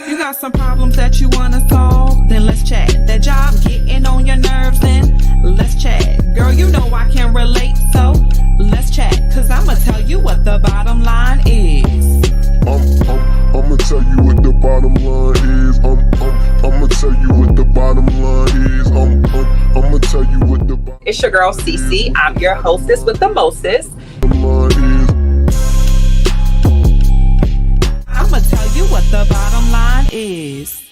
You got some problems that you wanna solve? Then let's chat. That job getting on your nerves? Then let's chat. Girl, you know I can relate, so let's chat. Cause I'ma tell you what the bottom line is. I'ma tell you what the bottom line is. I'ma tell you what the bottom line is. I'ma tell you what the bottom. It's your girl Cece. I'm your hostess with the mostest. I'ma tell you what the bottom line is.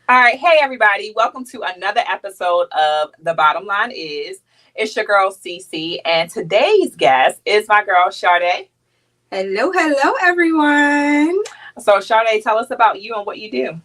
All right, hey everybody, welcome to another episode of The Bottom Line Is. It's your girl Cece, and today's guest is my girl Shardae. Hello, everyone. So Shardae, tell us about you and what you do.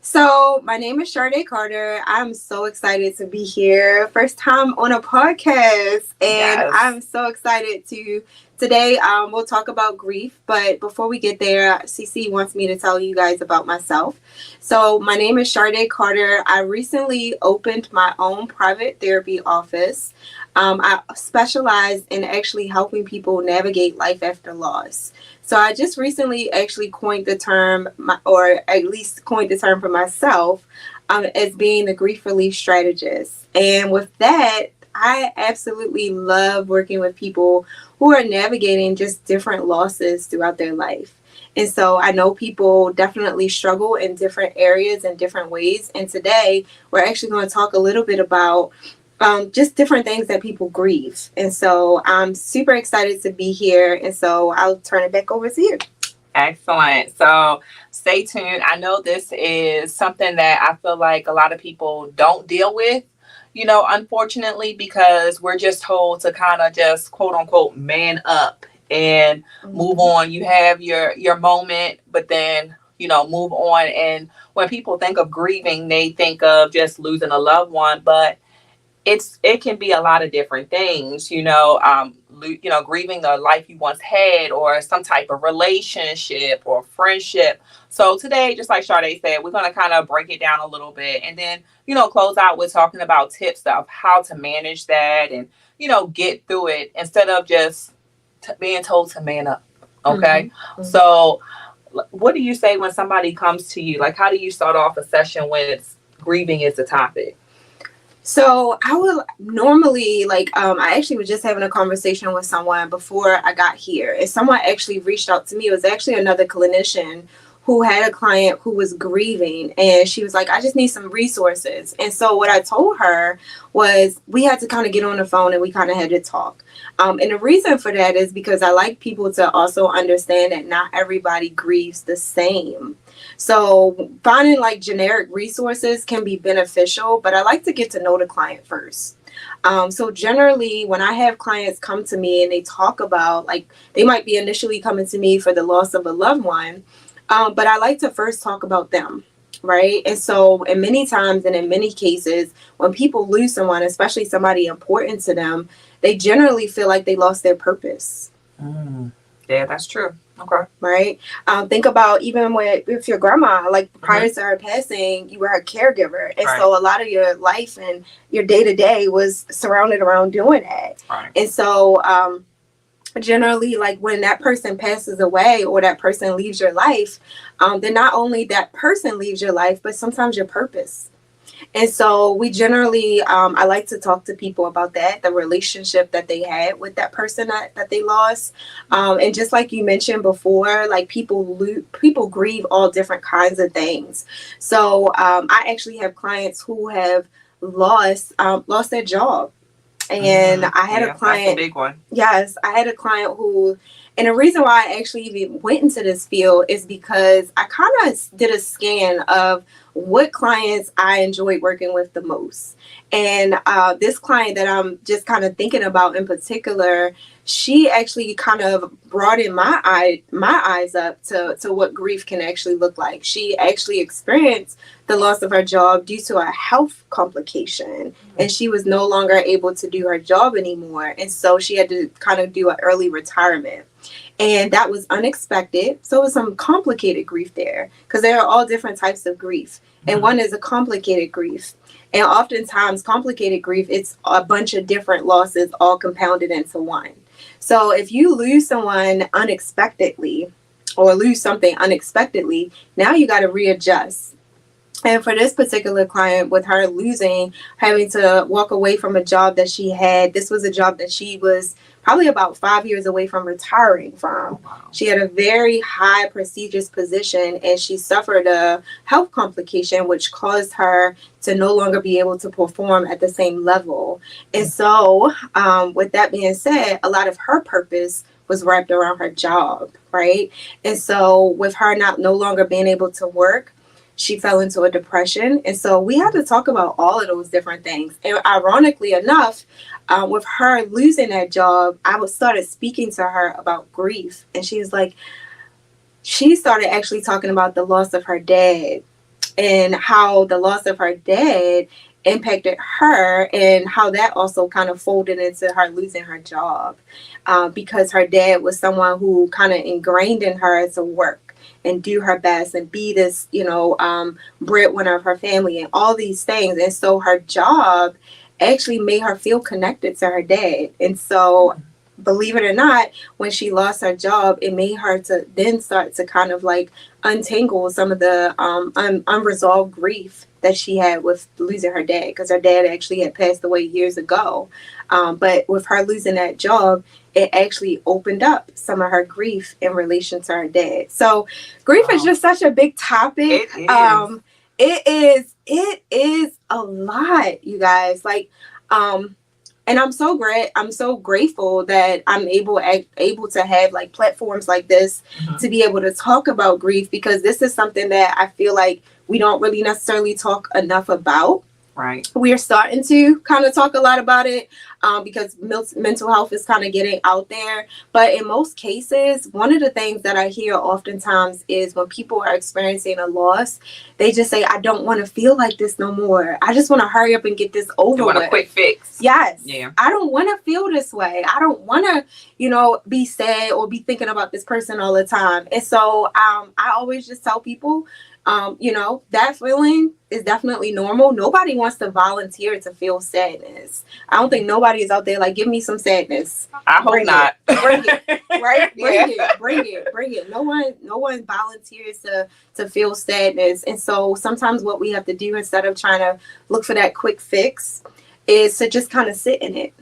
So my name is Shardae Carter. I'm so excited to be here. First time on a podcast. And Yes. I'm so excited today we'll talk about grief. But before we get there, Cece wants me to tell you guys about myself. So my name is Shardae Carter. I recently opened my own private therapy office. I specialize in actually helping people navigate life after loss. So I just recently actually coined the term, or at least coined the term for myself, as being the grief relief strategist. And with that, I absolutely love working with people who are navigating just different losses throughout their life. And so I know people definitely struggle in different areas and different ways. And today we're actually going to talk a little bit about just different things that people grieve. And so I'm super excited to be here. And so I'll turn it back over to you. Excellent. So stay tuned. I know this is something that I feel like a lot of people don't deal with, unfortunately, because we're just told to kind of just quote unquote man up and move on. You have your moment, but then, move on. And when people think of grieving, they think of just losing a loved one, but it can be a lot of different things, grieving the life you once had or some type of relationship or friendship. So today, just like Shardae said, we're going to kind of break it down a little bit and then, close out with talking about tips of how to manage that and, get through it instead of just being told to man up. Okay. Mm-hmm. So what do you say when somebody comes to you? Like, how do you start off a session when it's grieving is the topic? So I would normally, I actually was just having a conversation with someone before I got here. And someone actually reached out to me. It was actually another clinician who had a client who was grieving. And she was like, I just need some resources. And so what I told her was we had to kind of get on the phone and we kind of had to talk. And the reason for that is because I like people to also understand that not everybody grieves the same. So finding generic resources can be beneficial, but I like to get to know the client first. So generally when I have clients come to me and they talk about they might be initially coming to me for the loss of a loved one, but I like to first talk about them. Right. And so in many times and in many cases, when people lose someone, especially somebody important to them, they generally feel like they lost their purpose. Yeah, that's true. Okay. Right. Think about even with your grandma, prior to her passing, you were her caregiver. And so a lot of your life and your day to day was surrounded around doing that. Right. And so generally, when that person passes away or that person leaves your life, then not only that person leaves your life, but sometimes your purpose. And so we generally, I like to talk to people about that, the relationship that they had with that person that they lost. And just like you mentioned before, people grieve all different kinds of things. So I actually have clients who have lost their job. And I had a client. That's a big one. Yes, I had a client who, and the reason why I actually even went into this field is because I kind of did a scan of what clients I enjoyed working with the most. And this client that I'm just kind of thinking about in particular, she actually kind of broadened my eyes up to what grief can actually look like. She actually experienced the loss of her job due to a health complication, and she was no longer able to do her job anymore. And so she had to kind of do an early retirement. And that was unexpected. So it was some complicated grief there, because there are all different types of grief. And one is a complicated grief. And oftentimes complicated grief, it's a bunch of different losses all compounded into one. So if you lose someone unexpectedly, or lose something unexpectedly, now you got to readjust. And for this particular client, with her having to walk away from a job that she had, this was a job that she was probably about 5 years away from retiring from. She had a very high prestigious position, and she suffered a health complication, which caused her to no longer be able to perform at the same level. And so, with that being said, a lot of her purpose was wrapped around her job, right? And so, with her no longer being able to work, she fell into a depression. And so we had to talk about all of those different things. And ironically enough, with her losing that job, I started speaking to her about grief. And she started actually talking about the loss of her dad and how the loss of her dad impacted her, and how that also kind of folded into her losing her job, because her dad was someone who kind of ingrained in her to work and do her best and be this, breadwinner of her family and all these things. And so her job actually made her feel connected to her dad. And so, believe it or not, when she lost her job, it made her to then start to kind of like untangle some of the unresolved grief that she had with losing her dad, because her dad actually had passed away years ago. But with her losing that job, it actually opened up some of her grief in relation to her dad. So grief is just such a big topic. It is a lot, you guys. Like, and I'm so grateful that I'm able to have like platforms like this to be able to talk about grief, because this is something that I feel like we don't really necessarily talk enough about. Right. We are starting to kind of talk a lot about it, because mental health is kind of getting out there. But in most cases, one of the things that I hear oftentimes is when people are experiencing a loss, they just say, I don't want to feel like this no more. I just want to hurry up and get this over with. Want a quick fix. Yes. Yeah. I don't want to feel this way. I don't want to, be sad or be thinking about this person all the time. And so I always just tell people, that feeling is definitely normal. Nobody wants to volunteer to feel sadness. I don't think nobody is out there like, give me some sadness. I hope not. Bring it, right? Yeah. Bring it. No one volunteers to feel sadness. And so sometimes what we have to do, instead of trying to look for that quick fix, is to just kind of sit in it.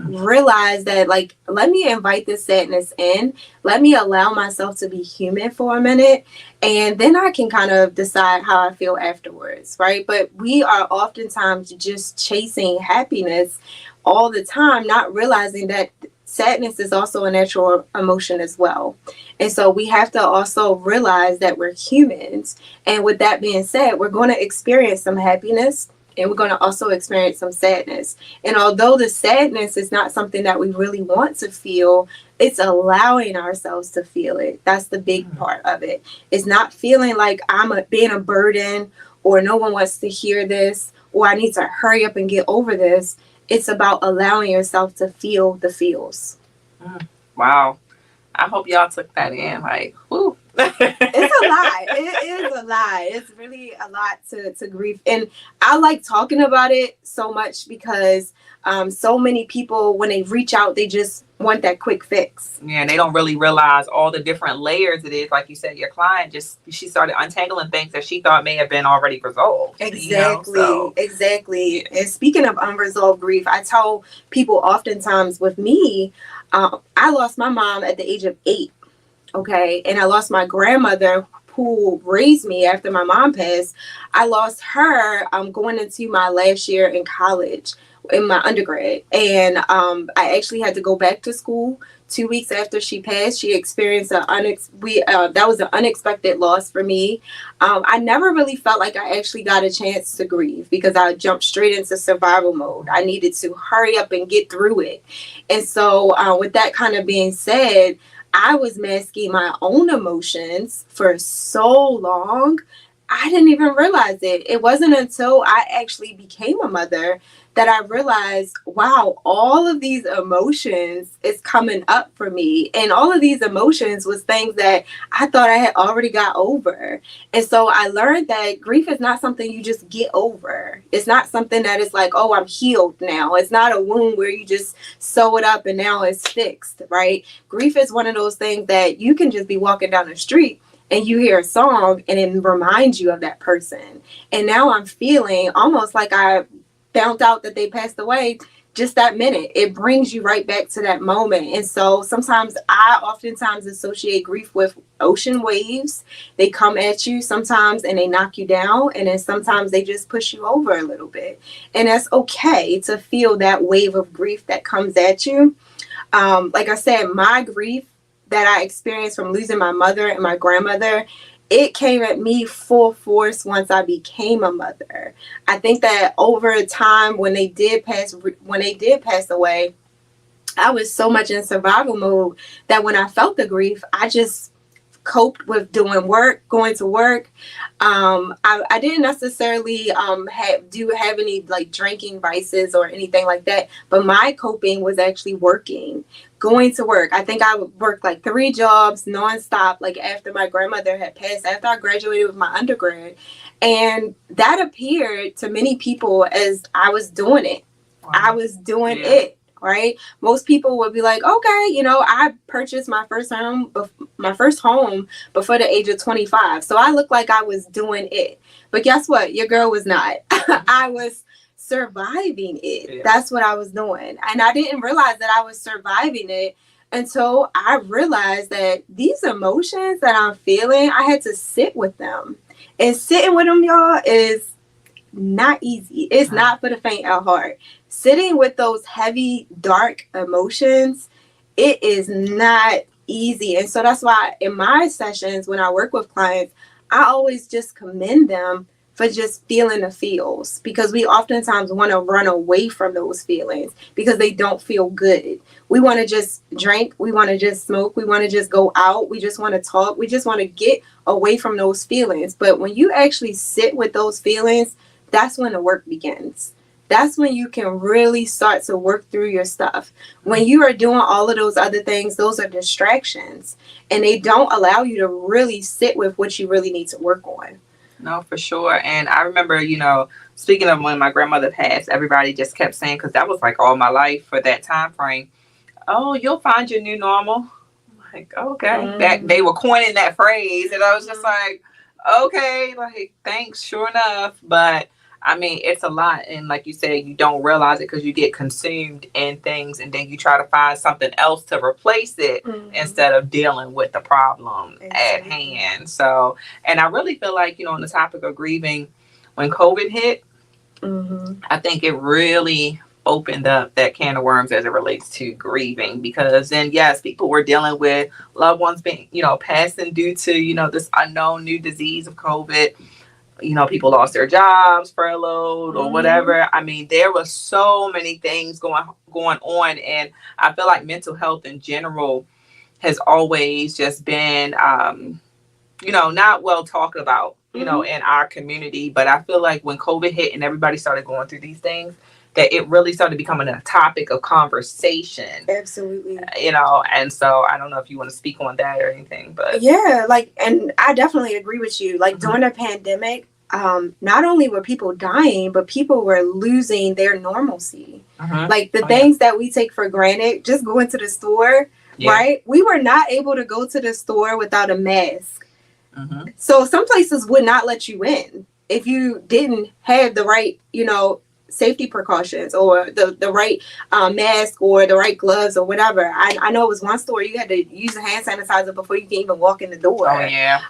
Realize that, like, let me invite this sadness in. Let me allow myself to be human for a minute, and then I can kind of decide how I feel afterwards, right? But we are oftentimes just chasing happiness all the time, not realizing that sadness is also a natural emotion as well. And so we have to also realize that we're humans. And with that being said, we're going to experience some happiness, and we're going to also experience some sadness. And although the sadness is not something that we really want to feel, it's allowing ourselves to feel it. That's the big part of it. It's not feeling like being a burden, or no one wants to hear this, or I need to hurry up and get over this. It's about allowing yourself to feel the feels. Wow. I hope y'all took that in. Like, whoo. It's a lot. It is a lot. It's really a lot to grief. And I like talking about it so much because so many people, when they reach out, they just want that quick fix. Yeah, and they don't really realize all the different layers it is. Like you said, your client she started untangling things that she thought may have been already resolved. Exactly. Exactly. Yeah. And speaking of unresolved grief, I tell people oftentimes with me, I lost my mom at the age of 8. Okay. And I lost my grandmother who raised me after my mom passed. I lost her going into my last year in college, in my undergrad. And I actually had to go back to school 2 weeks after she passed. She experienced that was an unexpected loss for me. I never really felt like I actually got a chance to grieve because I jumped straight into survival mode. I needed to hurry up and get through it. And so with that kind of being said, I was masking my own emotions for so long. I didn't even realize it. It wasn't until I actually became a mother that I realized, wow, all of these emotions is coming up for me. And all of these emotions was things that I thought I had already got over. And so I learned that grief is not something you just get over. It's not something that is like, oh, I'm healed now. It's not a wound where you just sew it up and now it's fixed, right? Grief is one of those things that you can just be walking down the street and you hear a song and it reminds you of that person. And now I'm feeling almost like I found out that they passed away just that minute. It brings you right back to that moment. And so sometimes I oftentimes associate grief with ocean waves. They come at you sometimes and they knock you down, and then sometimes they just push you over a little bit. And that's okay to feel that wave of grief that comes at you. Like I said, my grief that I experienced from losing my mother and my grandmother, it came at me full force once I became a mother. I think that over time, when they did pass away, I was so much in survival mode that when I felt the grief, I just coped with doing work, going to work. I didn't necessarily have any like drinking vices or anything like that, but my coping was actually working, going to work. I think I would work like 3 jobs nonstop, like after my grandmother had passed, after I graduated with my undergrad. And that appeared to many people as I was doing it. Wow. I was doing it. Right? Most people would be like, okay, you know, I purchased my first home before the age of 25. So I looked like I was doing it. But guess what? Your girl was not. I was surviving it. Yeah. That's what I was doing. And I didn't realize that I was surviving it until I realized that these emotions that I'm feeling, I had to sit with them. And sitting with them, y'all, is not easy. It's not for the faint of heart. Sitting with those heavy, dark emotions, it is not easy. And so that's why in my sessions, when I work with clients, I always just commend them for just feeling the feels, because we oftentimes want to run away from those feelings because they don't feel good. We want to just drink. We want to just smoke. We want to just go out. We just want to talk. We just want to get away from those feelings. But when you actually sit with those feelings, that's when the work begins. That's when you can really start to work through your stuff. When you are doing all of those other things, those are distractions, and they don't allow you to really sit with what you really need to work on. No, for sure. And I remember, you know, speaking of when my grandmother passed, everybody just kept saying, because that was like all my life for that time frame, oh, you'll find your new normal. I'm like, okay. That they were coining that phrase, and I was just like, okay, like, thanks, sure enough. But I mean, it's a lot. And like you said, you don't realize it because you get consumed in things, and then you try to find something else to replace it instead of dealing with the problem at hand. So, and I really feel like, you know, on the topic of grieving, when COVID hit, I think it really opened up that can of worms as it relates to grieving, because then, yes, people were dealing with loved ones being, you know, passing due to, you know, this unknown new disease of COVID. You know, people lost their jobs, furloughed, or whatever. I mean, there were so many things going on, and I feel like mental health in general has always just been, you know, not well talked about, you know, in our community. But I feel like when COVID hit and everybody started going through these things, that it really started becoming a topic of conversation. Absolutely. You know, and so I don't know if you want to speak on that or anything, but yeah, like, and I definitely agree with you. Like during the pandemic, not only were people dying, but people were losing their normalcy. Like the things that we take for granted, just going to the store, right? We were not able to go to the store without a mask. So some places would not let you in if you didn't have the right, you know, safety precautions or the right mask or the right gloves or whatever. I know it was one store you had to use a hand sanitizer before you can even walk in the door. Oh yeah.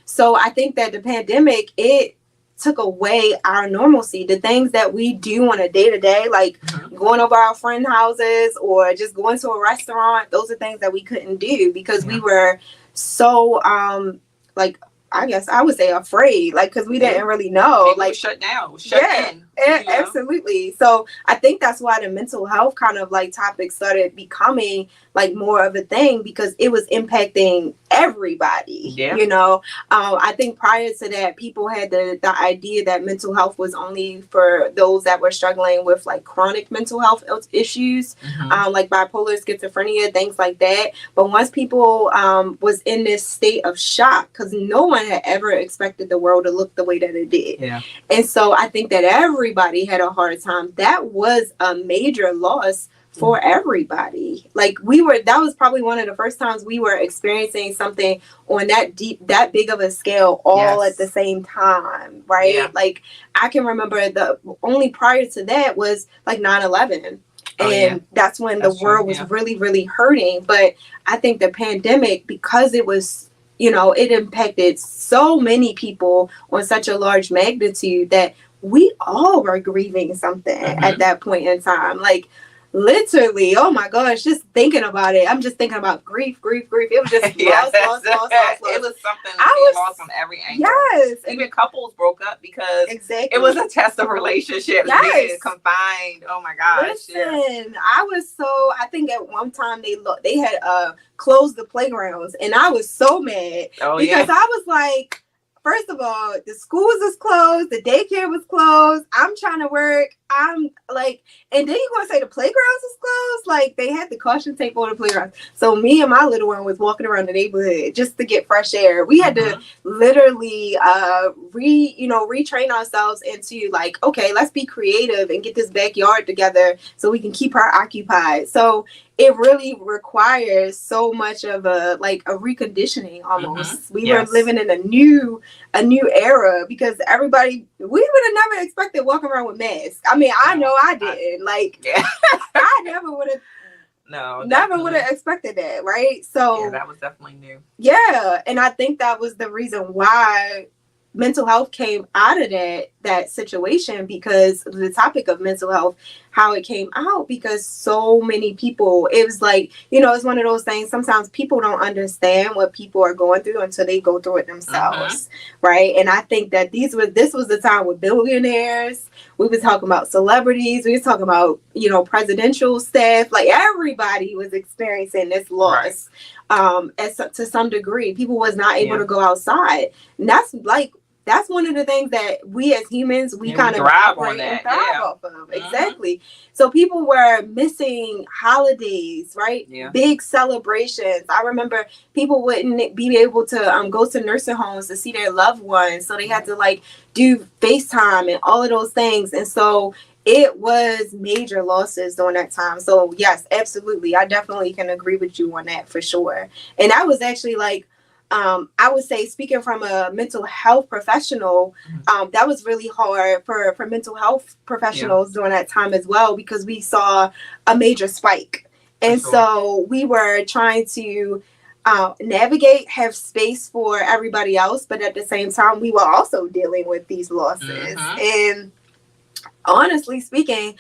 So I think that the pandemic, it took away our normalcy. The things that we do on a day-to-day, like going over our friend houses or just going to a restaurant, those are things that we couldn't do because we were so like, I guess I would say afraid, like, because we didn't really know. Maybe like shut down, shut in. Absolutely. So I think that's why the mental health kind of like topic started becoming like more of a thing, because it was impacting everybody. Yeah. I think prior to that, people had the idea that mental health was only for those that were struggling with like chronic mental health issues, like bipolar, schizophrenia, things like that. But once people was in this state of shock, because no one had ever expected the world to look the way that it did. Yeah. And so I think that everybody had a hard time. That was a major loss for everybody. Like that was probably one of the first times we were experiencing something on that big of a scale all at the same time, right? Yeah. Like I can remember the only prior to that was like 9/11. And that's when the world was really, really hurting. But I think the pandemic, because it was, it impacted so many people on such a large magnitude that we all were grieving something at that point in time. Like, literally, oh my gosh, just thinking about it. I'm just thinking about grief. It was just loss. It was something lost from every angle. Yes. Even couples broke up because it was a test of relationships. Being confined. Oh my gosh. Listen, I think at one time they had closed the playgrounds, and I was so mad because I was like, first of all, the schools is closed, the daycare was closed. I'm trying to work. I'm like, and then you're gonna say the playgrounds is closed? Like, they had the caution tape on the playground. So me and my little one was walking around the neighborhood just to get fresh air. We had to literally retrain ourselves into like, okay, let's be creative and get this backyard together so we can keep her occupied. So it really requires so much of a reconditioning almost. We were living in a new era, because we would have never expected walking around with masks. I mean, I know I didn't. I never would have. Never would have expected that, right? So that was definitely new. Yeah, and I think that was the reason why mental health came out of that situation, because the topic of mental health, how it came out, because so many people, it was like, it's one of those things, sometimes people don't understand what people are going through until they go through it themselves, right? And I think that this was the time with billionaires. We were talking about celebrities, we were talking about presidential staff, like everybody was experiencing this loss. To some degree. People was not able to go outside, and that's one of the things that we as humans, we kind of thrive on that. Thrive off of. Exactly. So people were missing holidays, right? Yeah. Big celebrations. I remember people wouldn't be able to go to nursing homes to see their loved ones. So they had to do FaceTime and all of those things. And so it was major losses during that time. So yes, absolutely. I definitely can agree with you on that for sure. And I was actually I would say, speaking from a mental health professional, that was really hard for mental health professionals during that time as well, because we saw a major spike. And so we were trying to navigate, have space for everybody else, but at the same time, we were also dealing with these losses. And honestly speaking,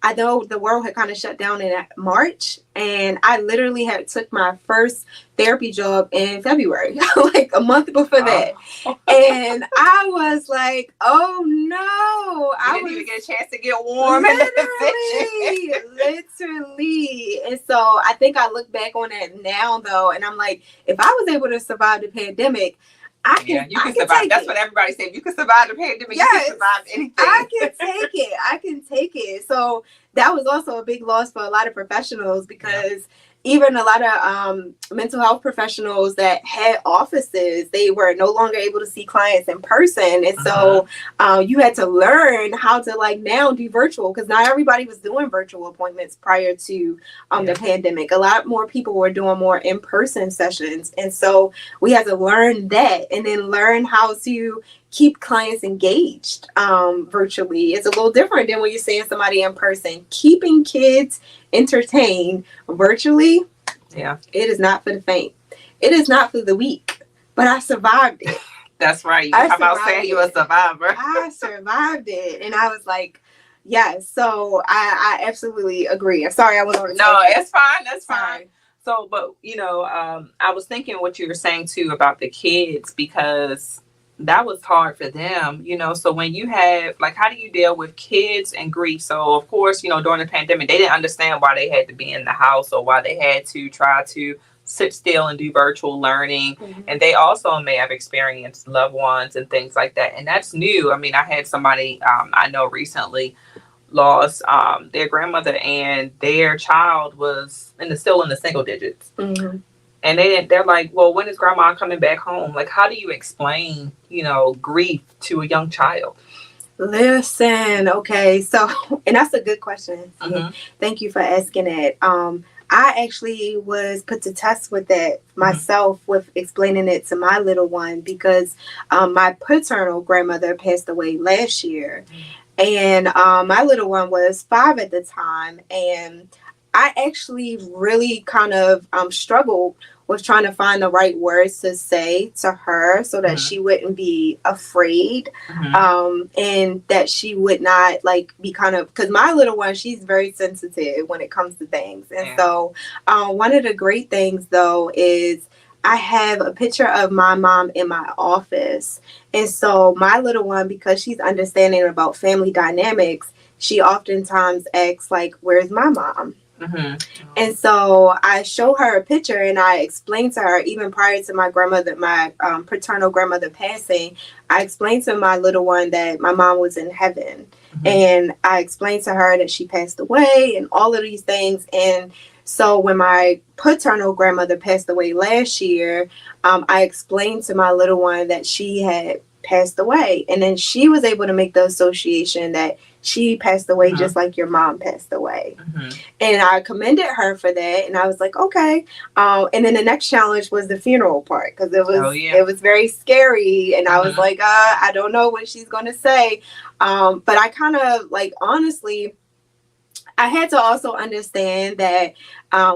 I know the world had kind of shut down in March, and I literally took my first therapy job in February, like a month before that. And I was like, oh no. I didn't even get a chance to get warm. Literally. And so I think I look back on it now, though, and I'm like, if I was able to survive the pandemic, you can survive. That's what everybody said. You can survive the pandemic. You can survive anything. I can take it. So that was also a big loss for a lot of professionals, because even a lot of mental health professionals that had offices, they were no longer able to see clients in person. And so you had to learn how to now do virtual, because not everybody was doing virtual appointments prior to the pandemic. A lot more people were doing more in-person sessions. And so we had to learn that, and then learn how to keep clients engaged virtually. It's a little different than when you're seeing somebody in person. Keeping kids entertained virtually, it is not for the faint. It is not for the weak. But I survived it. That's right. How about saying you're a survivor? I survived it, and I was like, yes. So I absolutely agree. I'm sorry I went on. No, it's fine. That's fine. So, but I was thinking what you were saying too about the kids, because that was hard for them, you know. So when you have, like, how do you deal with kids and grief? So of course, you know, during the pandemic, they didn't understand why they had to be in the house or why they had to try to sit still and do virtual learning. And they also may have experienced loved ones and things like that. And that's new. I mean, I had somebody I know recently lost their grandmother, and their child was still in the single digits. And they're like, well, when is grandma coming back home? Like, how do you explain, you know, grief to a young child? Listen, okay, so, and that's a good question. Thank you for asking it. I actually was put to test with that myself, with explaining it to my little one, because my paternal grandmother passed away last year. And my little one was 5 at the time. And I actually really kind of struggled with trying to find the right words to say to her so that she wouldn't be afraid, and that she would not like be kind of, because my little one, she's very sensitive when it comes to things. And so one of the great things though is I have a picture of my mom in my office. And so my little one, because she's understanding about family dynamics, she oftentimes asks like, where's my mom? And so I show her a picture, and I explain to her, even prior to my grandmother, my paternal grandmother passing, I explained to my little one that my mom was in heaven. And I explained to her that she passed away and all of these things. And so when my paternal grandmother passed away last year, I explained to my little one that she had passed away. And then she was able to make the association that she passed away just like your mom passed away. And I commended her for that. And I was like, okay. And then the next challenge was the funeral part, because it was very scary. And I was like, I don't know what she's going to say. But I kind of like, honestly, I had to also understand that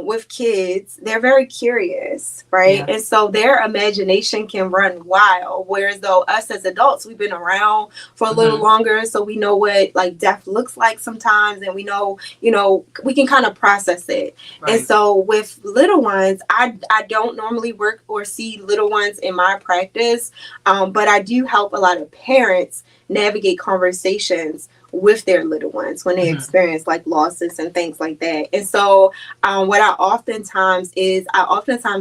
with kids, they're very curious, right? And so their imagination can run wild. Whereas though us as adults, we've been around for a little longer, so we know what like death looks like sometimes, and we know, you know, we can kind of process it. And so with little ones, I don't normally work or see little ones in my practice, but I do help a lot of parents navigate conversations with their little ones when they experience like losses and things like that. And so what I oftentimes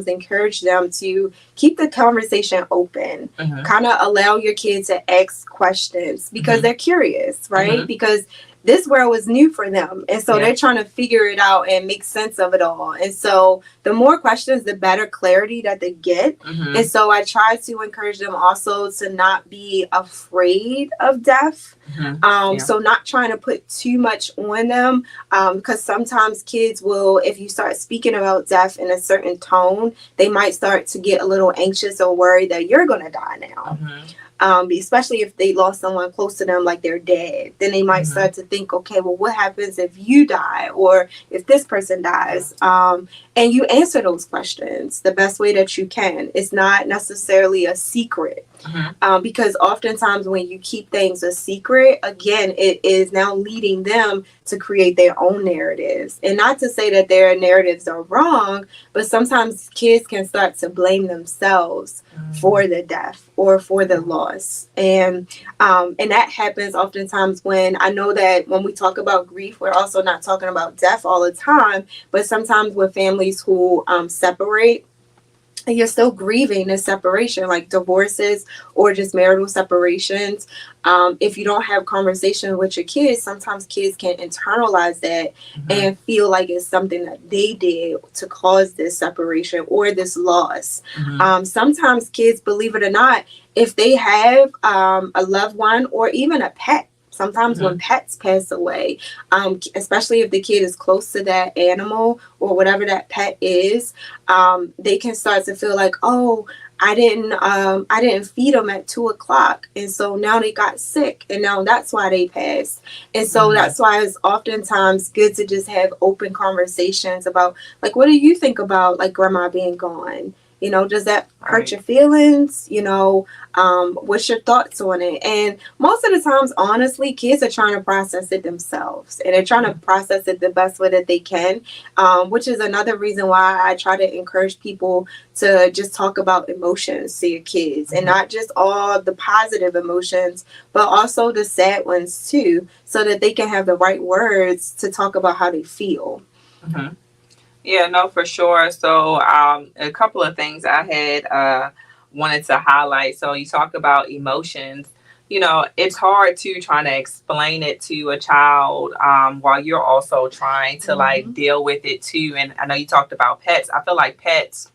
encourage them to keep the conversation open, kind of allow your kids to ask questions because they're curious, right? Because this world was new for them. And so they're trying to figure it out and make sense of it all. And so the more questions, the better clarity that they get. And so I try to encourage them also to not be afraid of death. So not trying to put too much on them, because sometimes kids will, if you start speaking about death in a certain tone, they might start to get a little anxious or worried that you're going to die now. Especially if they lost someone close to them, like their dad, then they might start to think, okay, well, what happens if you die or if this person dies? And you answer those questions the best way that you can. It's not necessarily a secret, because oftentimes when you keep things a secret, again, it is now leading them to create their own narratives. And not to say that their narratives are wrong, but sometimes kids can start to blame themselves for the death or for the loss. And that happens oftentimes when, I know that when we talk about grief, we're also not talking about death all the time, but sometimes with families who separate, you're still grieving the separation, like divorces or just marital separations. If you don't have conversation with your kids, sometimes kids can internalize that and feel like it's something that they did to cause this separation or this loss. Sometimes kids, believe it or not, if they have a loved one or even a pet, sometimes when pets pass away, especially if the kid is close to that animal or whatever that pet is, they can start to feel like, oh, I didn't feed them at 2:00. And so now they got sick and now that's why they passed. And so that's why it's oftentimes good to just have open conversations about, like, what do you think about like grandma being gone? You know, does that hurt Right. your feelings? You know, what's your thoughts on it? And most of the times, honestly, kids are trying to process it themselves, and they're trying to process it the best way that they can, which is another reason why I try to encourage people to just talk about emotions to your kids, and not just all the positive emotions, but also the sad ones too, so that they can have the right words to talk about how they feel. Mhm. Yeah, no, for sure. So, a couple of things I had wanted to highlight. So, you talk about emotions. You know, it's hard to try to explain it to a child while you're also trying to like deal with it too. And I know you talked about pets. I feel like pets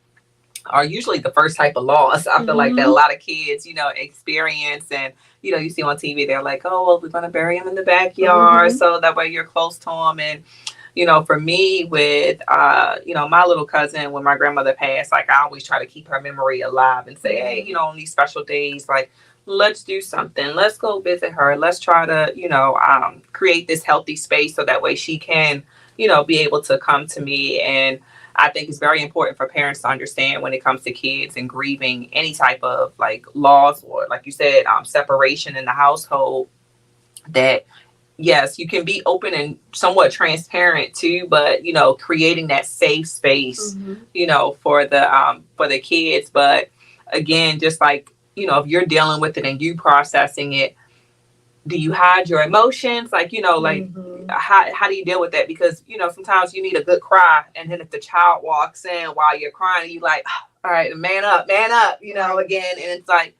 are usually the first type of loss. I feel like that a lot of kids, you know, experience, and you know, you see on TV, they're like, oh, well, we're gonna bury him in the backyard, so that way you're close to him. And you know, for me, with you know, my little cousin, when my grandmother passed, like I always try to keep her memory alive and say, hey, you know, on these special days, like let's do something, let's go visit her, let's try to, you know, create this healthy space so that way she can, you know, be able to come to me. And I think it's very important for parents to understand when it comes to kids and grieving any type of like loss or, like you said, separation in the household, that yes, you can be open and somewhat transparent too, but you know, creating that safe space, you know, for the kids. But again, just like, you know, if you're dealing with it and you processing it, do you hide your emotions? Like, you know, like how do you deal with that? Because, you know, sometimes you need a good cry. And then if the child walks in while you're crying, you like, all right, man up, you know, again. And it's like,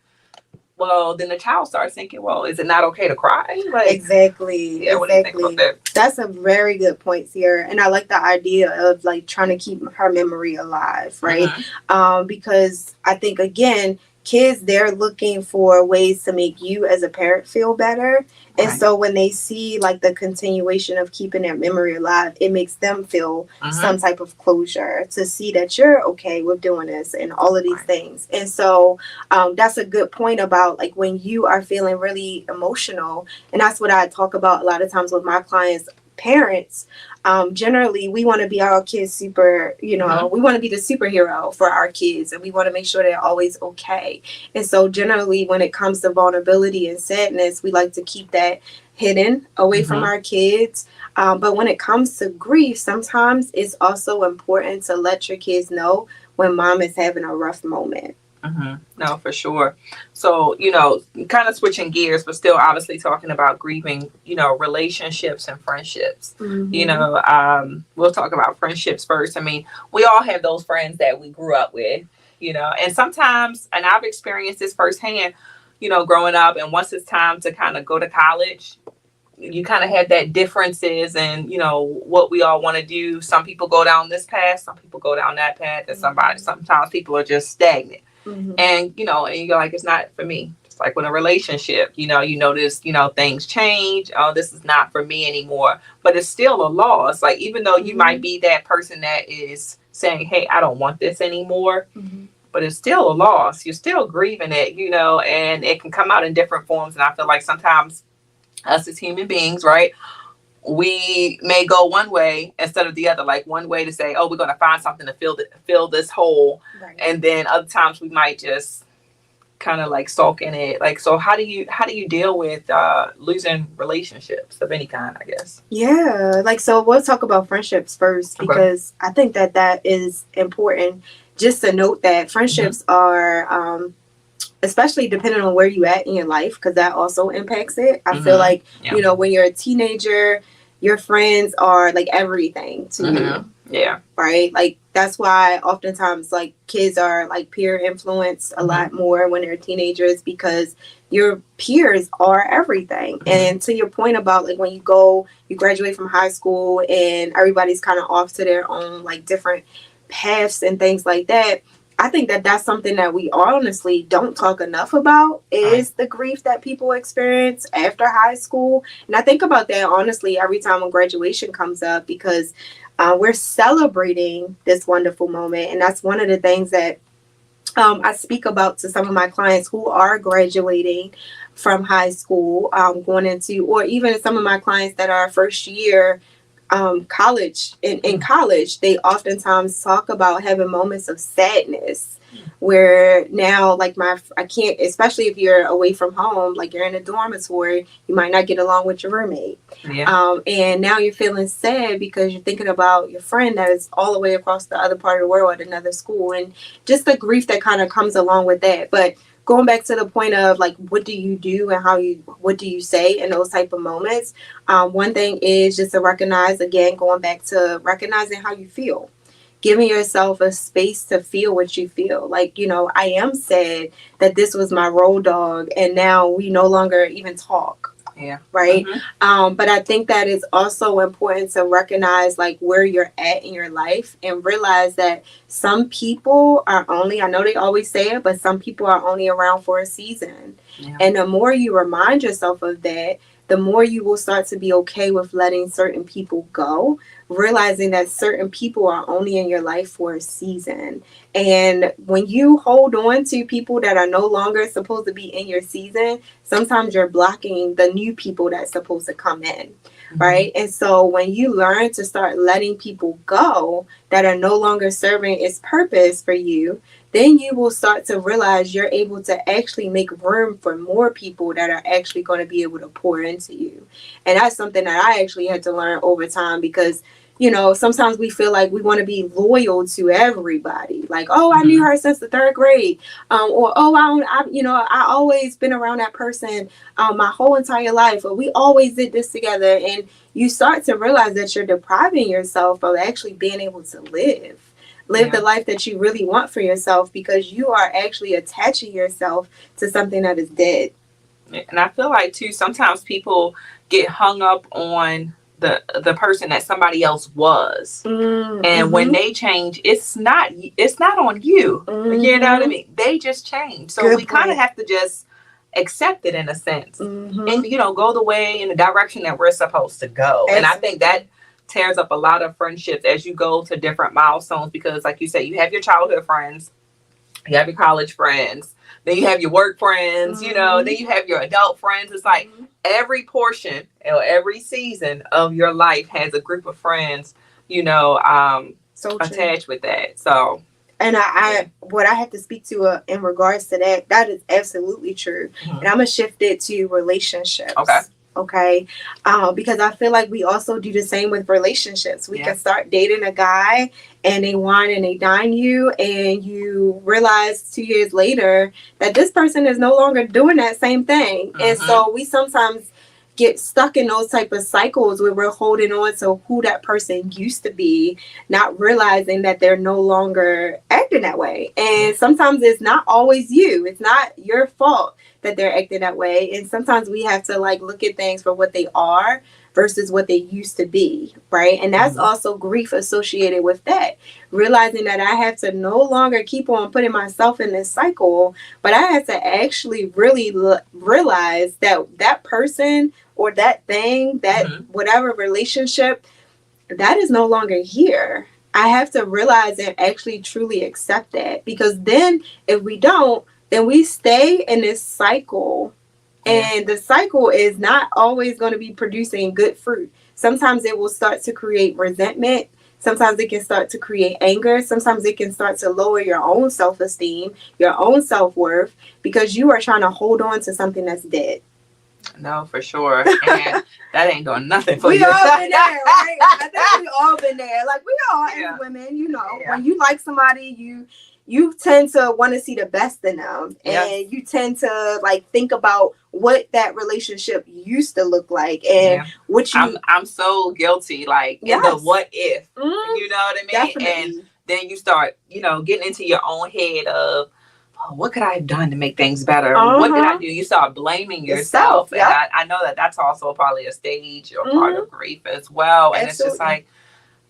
well, then the child starts thinking, well, is it not okay to cry? Like, Exactly. yeah, what do you think about that? That's a very good point, Sierra. And I like the idea of like trying to keep her memory alive, right? Because I think, again, kids, they're looking for ways to make you as a parent feel better. And so when they see like the continuation of keeping their memory alive, it makes them feel some type of closure to see that you're okay with doing this and all of these things. And so that's a good point about like when you are feeling really emotional. And that's what I talk about a lot of times with my clients, parents. Generally, we want to be our kids super, you know, we want to be the superhero for our kids, and we want to make sure they're always okay. And so generally, when it comes to vulnerability and sadness, we like to keep that hidden away from our kids. But when it comes to grief, sometimes it's also important to let your kids know when mom is having a rough moment. No, for sure. So, you know, kind of switching gears, but still obviously talking about grieving, you know, relationships and friendships. You know, we'll talk about friendships first. I mean, we all have those friends that we grew up with, you know, and sometimes, and I've experienced this firsthand, you know, growing up, and once it's time to kind of go to college, you kind of have that differences and, you know, what we all want to do. Some people go down this path, some people go down that path, and sometimes people are just stagnant. And, you know, and you're like, it's not for me. It's like with a relationship, you know, you notice, you know, things change. Oh, this is not for me anymore. But it's still a loss. Like, even though you might be that person that is saying, hey, I don't want this anymore, but it's still a loss. You're still grieving it, you know, and it can come out in different forms. And I feel like sometimes us as human beings, right, we may go one way instead of the other. Like one way to say, oh, we're going to find something to fill this hole. And then other times we might just kind of like sulk in it. Like, so how do you deal with losing relationships of any kind, I guess? Yeah. Like, so we'll talk about friendships first, because I think that is important. Just to note that friendships are, especially depending on where you at in your life, because that also impacts it. I feel like, you know, when you're a teenager, your friends are like everything to you. Yeah. Right? Like, that's why oftentimes like kids are like peer influenced a lot more when they're teenagers, because your peers are everything. And to your point about like when you graduate from high school and everybody's kind of off to their own like different paths and things like that, I think that's something that we honestly don't talk enough about, is the grief that people experience after high school. And I think about that honestly every time when graduation comes up, because we're celebrating this wonderful moment. And that's one of the things that I speak about to some of my clients who are graduating from high school, going into, or even some of my clients that are first year college. In college, they oftentimes talk about having moments of sadness where now, like, I can't, especially if you're away from home, like you're in a dormitory, you might not get along with your roommate. Yeah. And now you're feeling sad because you're thinking about your friend that is all the way across the other part of the world at another school, and just the grief that kind of comes along with that. But going back to the point of like, what do you do and what do you say in those type of moments? One thing is just to recognize, again, going back to recognizing how you feel, giving yourself a space to feel what you feel. Like, I am sad that this was my road dog and now we no longer even talk. Yeah. Right. But I think that it's also important to recognize like where you're at in your life and realize that some people are only, I know they always say it, but some people are only around for a season. Yeah. And the more you remind yourself of that, the more you will start to be okay with letting certain people go, realizing that certain people are only in your life for a season. And when you hold on to people that are no longer supposed to be in your season, sometimes you're blocking the new people that's supposed to come in, right? And so when you learn to start letting people go that are no longer serving its purpose for you, then you will start to realize you're able to actually make room for more people that are actually going to be able to pour into you. And that's something that I actually had to learn over time because, sometimes we feel like we want to be loyal to everybody. Like, oh, I knew her since the 3rd grade. Or, oh, I always been around that person my whole entire life. Or we always did this together. And you start to realize that you're depriving yourself of actually being able to live the life that you really want for yourself because you are actually attaching yourself to something that is dead. And I feel like too, sometimes people get hung up on the person that somebody else was. And when they change, it's not on you. You know what I mean? They just change. So we kind of have to just accept it in a sense and, go the way in the direction that we're supposed to go. And I think that tears up a lot of friendships as you go to different milestones because like you said, you have your childhood friends, you have your college friends, then you have your work friends, then you have your adult friends. It's like every portion or every season of your life has a group of friends, so attached with that. So, and what I have to speak to in regards to that is absolutely true. And I'm gonna shift it to relationships. Okay. Because I feel like we also do the same with relationships. We can start dating a guy and they wine and they dine you and you realize 2 years later that this person is no longer doing that same thing. And so we sometimes get stuck in those type of cycles where we're holding on to who that person used to be, not realizing that they're no longer acting that way. And sometimes it's not always you. It's not your fault that they're acting that way. And sometimes we have to like look at things for what they are versus what they used to be, right? And that's also grief associated with that. Realizing that I have to no longer keep on putting myself in this cycle, but I have to actually really realize that that person or that thing, that whatever relationship, that is no longer here. I have to realize and actually truly accept that, because then if we don't, then we stay in this cycle, and the cycle is not always going to be producing good fruit. Sometimes it will start to create resentment. Sometimes it can start to create anger. Sometimes it can start to lower your own self-esteem, your own self-worth, because you are trying to hold on to something that's dead. No, for sure. And that ain't doing nothing for you. We all been there, right? I think we all been there. Like, we all as women, when you like somebody, you tend to want to see the best in them. And you tend to like think about what that relationship used to look like and what you... I'm so guilty, like in the what if, you know what I mean? Definitely. And then you start, getting into your own head of, what could I have done to make things better? What did I do? You start blaming yourself. And I know that that's also probably a stage or part of grief as well. And it's just like,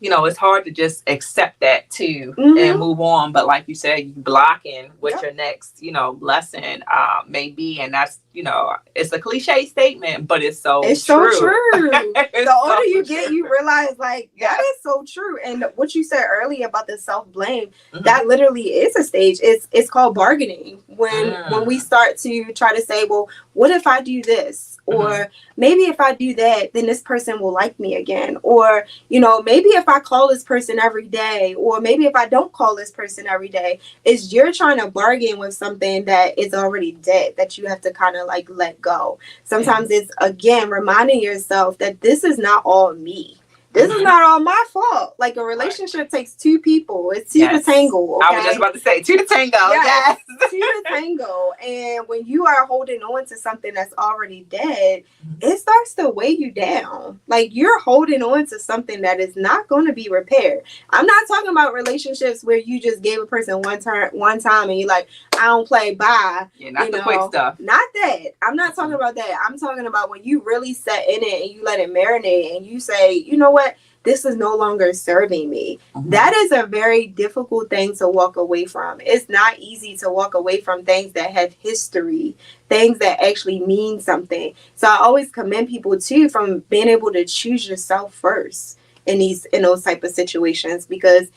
it's hard to just accept that too and move on. But like you said, you blocking what your next, lesson may be. And that's, it's a cliche statement, but it's so true. The older you get, you realize like that is so true. And what you said earlier about the self-blame, that literally is a stage. It's called bargaining. When we start to try to say, well, what if I do this? or maybe if I do that, then this person will like me again, or, maybe if I call this person every day, or maybe if I don't call this person every day, is you're trying to bargain with something that is already dead, that you have to kind of like let go. Sometimes it's, again, reminding yourself that this is not all me. This is not all my fault. Like, a relationship takes two people. It's two to tango. Okay? I was just about to say, two to tango. Yes. Two to tango. And when you are holding on to something that's already dead, it starts to weigh you down. Like, you're holding on to something that is not going to be repaired. I'm not talking about relationships where you just gave a person one time and you're like, I don't play, bye. Yeah, not the quick stuff. Not that. I'm not talking about that. I'm talking about when you really set in it and you let it marinate and you say, you know what? This is no longer serving me. That is a very difficult thing to walk away from. It's not easy to walk away from things that have history, things that actually mean something. So I always commend people too from being able to choose yourself first in those type of situations, because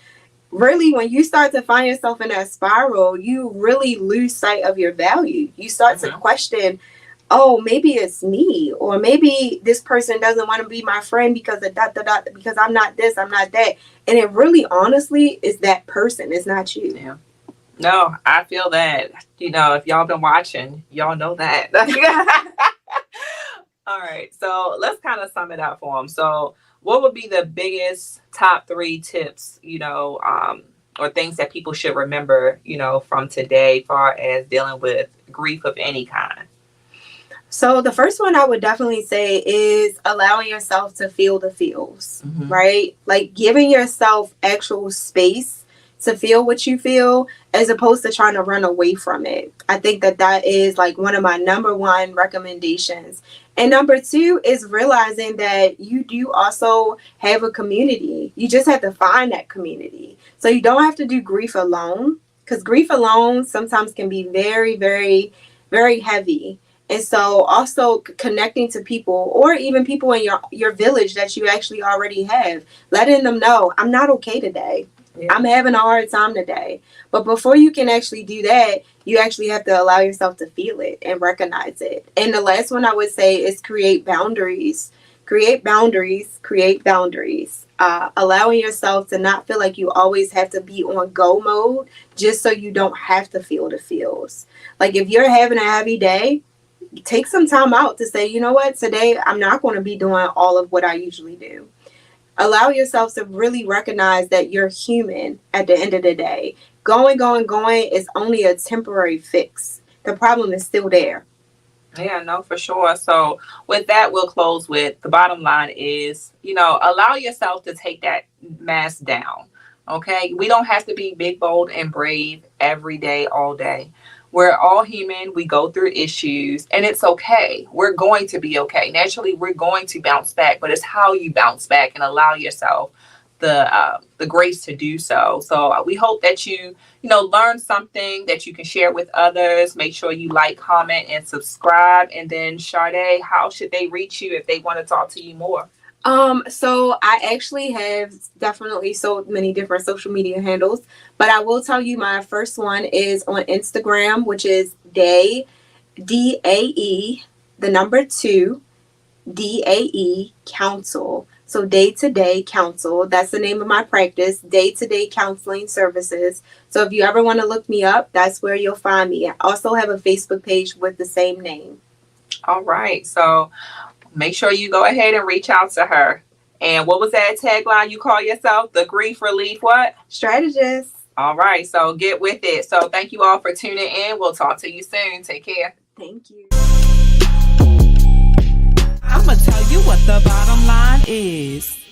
really, when you start to find yourself in that spiral, you really lose sight of your value. You start to question, oh, maybe it's me, or maybe this person doesn't want to be my friend because of because I'm not this, I'm not that. And it really, honestly, is that person. It's not you. Yeah. No, I feel that. If y'all been watching, y'all know that. All right. So let's kind of sum it up for them. So what would be the biggest top 3 tips, or things that people should remember, from today, far as dealing with grief of any kind? So the first one I would definitely say is allowing yourself to feel the feels, right? Like giving yourself actual space to feel what you feel, as opposed to trying to run away from it. I think that is like one of my number 1 recommendations. And number 2 is realizing that you do also have a community. You just have to find that community. So you don't have to do grief alone, because grief alone sometimes can be very, very, very heavy. And so also connecting to people, or even people in your village that you actually already have, letting them know, I'm not okay today. Yeah. I'm having a hard time today. But before you can actually do that, you actually have to allow yourself to feel it and recognize it. And the last one I would say is create boundaries. Create boundaries. Create boundaries. Allowing yourself to not feel like you always have to be on go mode just so you don't have to feel the feels. Like if you're having a heavy day, take some time out to say, you know what, today I'm not going to be doing all of what I usually do. Allow yourself to really recognize that you're human at the end of the day. Going is only a temporary fix. The problem is still there. Yeah, no, for sure. So with that, we'll close with the bottom line is, allow yourself to take that mask down. Okay. We don't have to be big, bold, and brave every day, all day. We're all human. We go through issues, and it's okay. We're going to be okay. Naturally, we're going to bounce back, but it's how you bounce back and allow yourself the grace to do so. So we hope that you learn something that you can share with others. Make sure you like, comment, and subscribe. And then Shardae, how should they reach you if they want to talk to you more? So I actually have definitely so many different social media handles, but I will tell you my first one is on Instagram, which is Dae, DAE, the number 2, DAE Counsel. So Day to Day Counsel. That's the name of my practice, Day to Day Counseling Services. So if you ever want to look me up, that's where you'll find me. I also have a Facebook page with the same name. All right. So make sure you go ahead and reach out to her. And what was that tagline you call yourself? The Grief Relief what? Strategist. All right. So get with it. So thank you all for tuning in. We'll talk to you soon. Take care. Thank you. I'ma tell you what the bottom line is.